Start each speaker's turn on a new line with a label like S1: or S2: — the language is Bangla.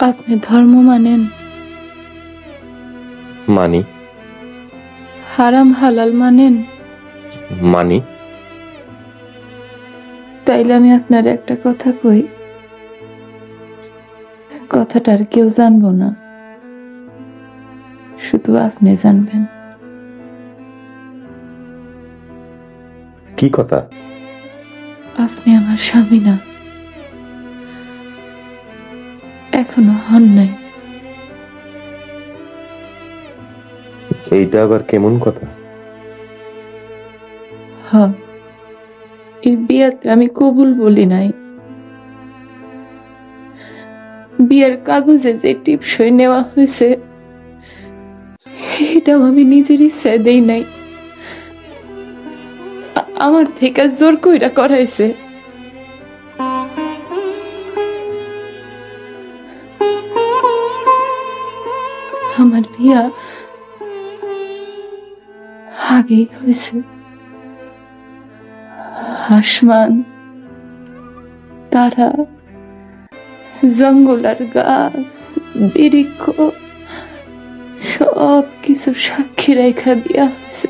S1: আপনি ধর্ম মানেন?
S2: মানি।
S1: হারাম হালাল মানেন?
S2: মানি।
S1: তাইলে আমি আপনার একটা কথা কই, কথাটা আর কেউ জানবো না, শুধু আপনি জানবেন।
S2: কি কথা?
S1: আপনি আমার স্বামী না, এখনো হন নাই।
S2: এইটা আবার কেমন কথা?
S1: হ, এই বিয়াতে আমি কবুল বলি নাই। বিয়ের কাগজে যে টিপসই নেওয়া হয়েছে এটাও আমি নিজের ইচ্ছায় দেই নাই, আমার থেকে জোর কইরা করাইছে। আমার বিয়া আগেই হয়েছে। আসমান, তারা, জঙ্গল আর গাছ, বৃক্ষ সব কিছু সাক্ষী রেখা বিয়া হয়েছে।